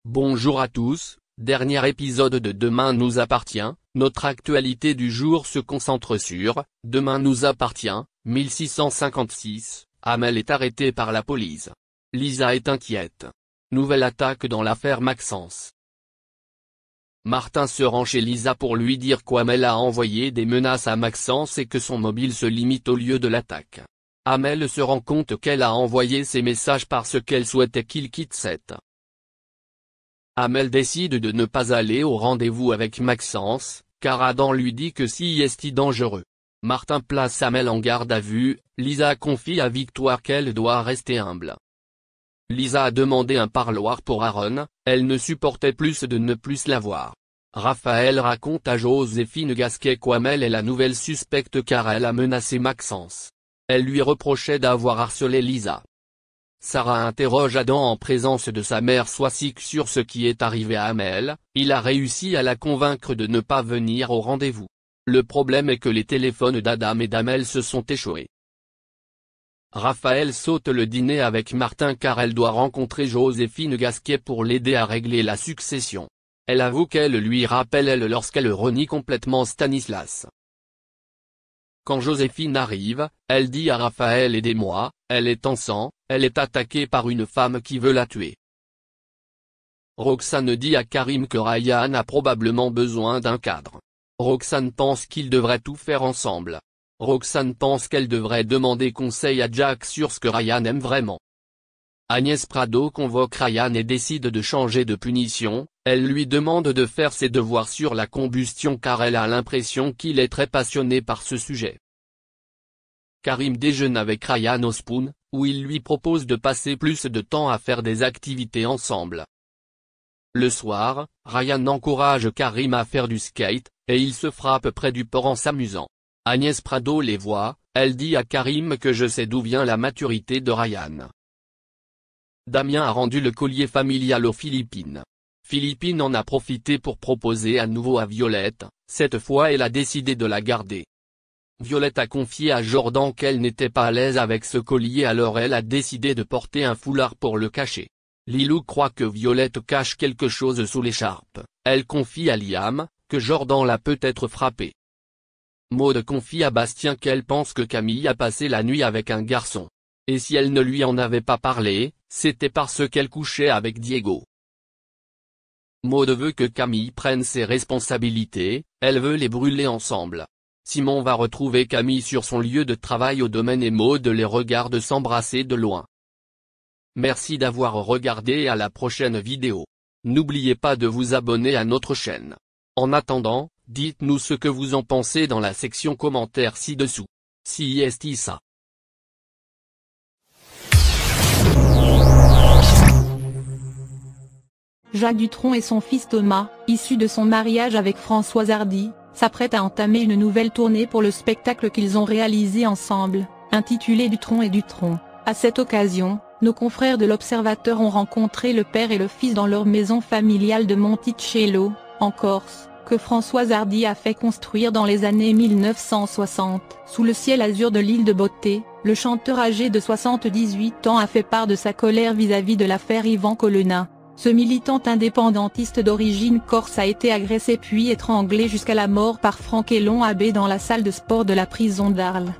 Bonjour à tous, dernier épisode de Demain nous appartient. Notre actualité du jour se concentre sur « Demain nous appartient », 1656, Amel est arrêtée par la police. Lisa est inquiète. Nouvelle attaque dans l'affaire Maxence. Martin se rend chez Lisa pour lui dire qu'Amel a envoyé des menaces à Maxence et que son mobile se limite au lieu de l'attaque. Amel se rend compte qu'elle a envoyé ces messages parce qu'elle souhaitait qu'il quitte cette. Amel décide de ne pas aller au rendez-vous avec Maxence, car Adam lui dit que si est dangereux. Martin place Amel en garde à vue. Lisa confie à Victoire qu'elle doit rester humble. Lisa a demandé un parloir pour Aaron, elle ne supportait plus de ne plus la voir. Raphaël raconte à Joséphine Gasquet qu'Amel est la nouvelle suspecte car elle a menacé Maxence. Elle lui reprochait d'avoir harcelé Lisa. Sarah interroge Adam en présence de sa mère Swasik sur ce qui est arrivé à Amel. Il a réussi à la convaincre de ne pas venir au rendez-vous. Le problème est que les téléphones d'Adam et d'Amel se sont échoués. Raphaël saute le dîner avec Martin car elle doit rencontrer Joséphine Gasquet pour l'aider à régler la succession. Elle avoue qu'elle lui rappelle elle lorsqu'elle renie complètement Stanislas. Quand Joséphine arrive, elle dit à Raphaël aidez-moi, elle est en sang, elle est attaquée par une femme qui veut la tuer. Roxane dit à Karim que Ryan a probablement besoin d'un cadre. Roxane pense qu'ils devraient tout faire ensemble. Roxane pense qu'elle devrait demander conseil à Jack sur ce que Ryan aime vraiment. Agnès Prado convoque Ryan et décide de changer de punition, elle lui demande de faire ses devoirs sur la combustion car elle a l'impression qu'il est très passionné par ce sujet. Karim déjeune avec Ryan au Spoon, où il lui propose de passer plus de temps à faire des activités ensemble. Le soir, Ryan encourage Karim à faire du skate, et ils se frappent près du port en s'amusant. Agnès Prado les voit, elle dit à Karim que je sais d'où vient la maturité de Ryan. Damien a rendu le collier familial aux Philippines. Philippine en a profité pour proposer à nouveau à Violette, cette fois elle a décidé de la garder. Violette a confié à Jordan qu'elle n'était pas à l'aise avec ce collier alors elle a décidé de porter un foulard pour le cacher. Lilou croit que Violette cache quelque chose sous l'écharpe, elle confie à Liam, que Jordan l'a peut-être frappé. Maud confie à Bastien qu'elle pense que Camille a passé la nuit avec un garçon. Et si elle ne lui en avait pas parlé, c'était parce qu'elle couchait avec Diego. Maud veut que Camille prenne ses responsabilités, elle veut les brûler ensemble. Simon va retrouver Camille sur son lieu de travail au domaine et Maud les regarde s'embrasser de loin. Merci d'avoir regardé et à la prochaine vidéo. N'oubliez pas de vous abonner à notre chaîne. En attendant, dites-nous ce que vous en pensez dans la section commentaires ci-dessous. Si est ça. Jacques Dutronc et son fils Thomas, issus de son mariage avec Françoise Hardy, s'apprêtent à entamer une nouvelle tournée pour le spectacle qu'ils ont réalisé ensemble, intitulé Dutronc et Dutronc. À cette occasion, nos confrères de l'Observateur ont rencontré le père et le fils dans leur maison familiale de Monticello, en Corse, que Françoise Hardy a fait construire dans les années 1960. Sous le ciel azur de l'île de Beauté, le chanteur âgé de 78 ans a fait part de sa colère vis-à-vis de l'affaire Yvan Colonna. Ce militant indépendantiste d'origine corse a été agressé puis étranglé jusqu'à la mort par Franck Elon Abbé dans la salle de sport de la prison d'Arles,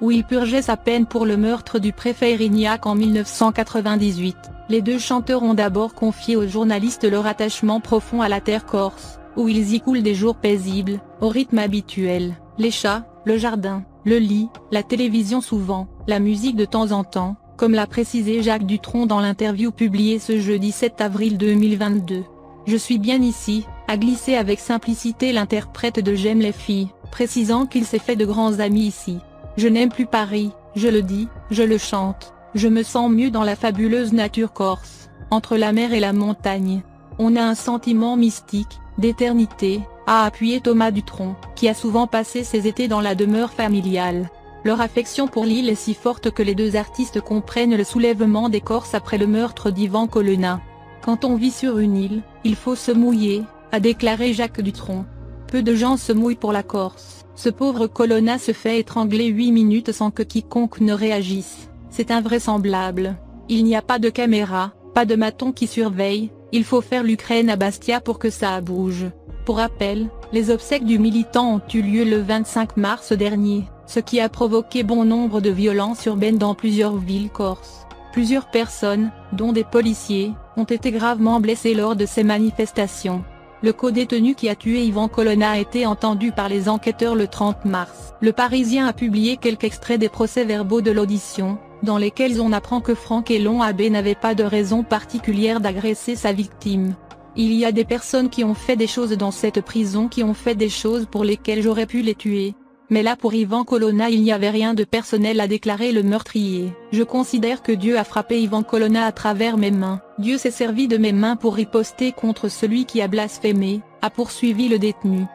où il purgeait sa peine pour le meurtre du préfet Erignac en 1998. Les deux chanteurs ont d'abord confié aux journalistes leur attachement profond à la terre corse, où ils y coulent des jours paisibles, au rythme habituel, les chats, le jardin, le lit, la télévision souvent, la musique de temps en temps, comme l'a précisé Jacques Dutronc dans l'interview publiée ce jeudi 7 avril 2022. Je suis bien ici, a glissé avec simplicité l'interprète de J'aime les filles, précisant qu'il s'est fait de grands amis ici. Je n'aime plus Paris, je le dis, je le chante, je me sens mieux dans la fabuleuse nature corse, entre la mer et la montagne. On a un sentiment mystique, d'éternité, a appuyé Thomas Dutronc, qui a souvent passé ses étés dans la demeure familiale. Leur affection pour l'île est si forte que les deux artistes comprennent le soulèvement des Corses après le meurtre d'Yvan Colonna. Quand on vit sur une île, il faut se mouiller, a déclaré Jacques Dutronc. Peu de gens se mouillent pour la Corse. Ce pauvre Colonna se fait étrangler 8 minutes sans que quiconque ne réagisse. C'est invraisemblable. Il n'y a pas de caméra, pas de maton qui surveille, Il faut faire l'Ukraine à Bastia pour que ça bouge. Pour rappel, les obsèques du militant ont eu lieu le 25 mars dernier, ce qui a provoqué bon nombre de violences urbaines dans plusieurs villes corses. Plusieurs personnes, dont des policiers, ont été gravement blessées lors de ces manifestations. Le co-détenu qui a tué Ivan Colonna a été entendu par les enquêteurs le 30 mars. Le Parisien a publié quelques extraits des procès-verbaux de l'audition, dans lesquels on apprend que Franck Elon Abbé n'avait pas de raison particulière d'agresser sa victime. Il y a des personnes qui ont fait des choses dans cette prison qui ont fait des choses pour lesquelles j'aurais pu les tuer. Mais là pour Ivan Colonna il n'y avait rien de personnel, a déclaré le meurtrier. Je considère que Dieu a frappé Ivan Colonna à travers mes mains. Dieu s'est servi de mes mains pour riposter contre celui qui a blasphémé, a poursuivi le détenu.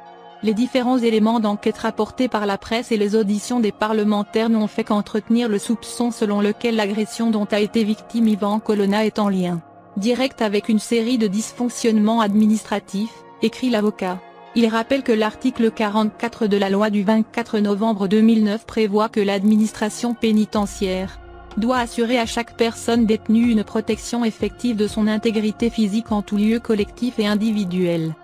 Les différents éléments d'enquête rapportés par la presse et les auditions des parlementaires n'ont fait qu'entretenir le soupçon selon lequel l'agression dont a été victime Ivan Colonna est en lien direct avec une série de dysfonctionnements administratifs, écrit l'avocat. Il rappelle que l'article 44 de la loi du 24 novembre 2009 prévoit que l'administration pénitentiaire doit assurer à chaque personne détenue une protection effective de son intégrité physique en tout lieu collectif et individuel.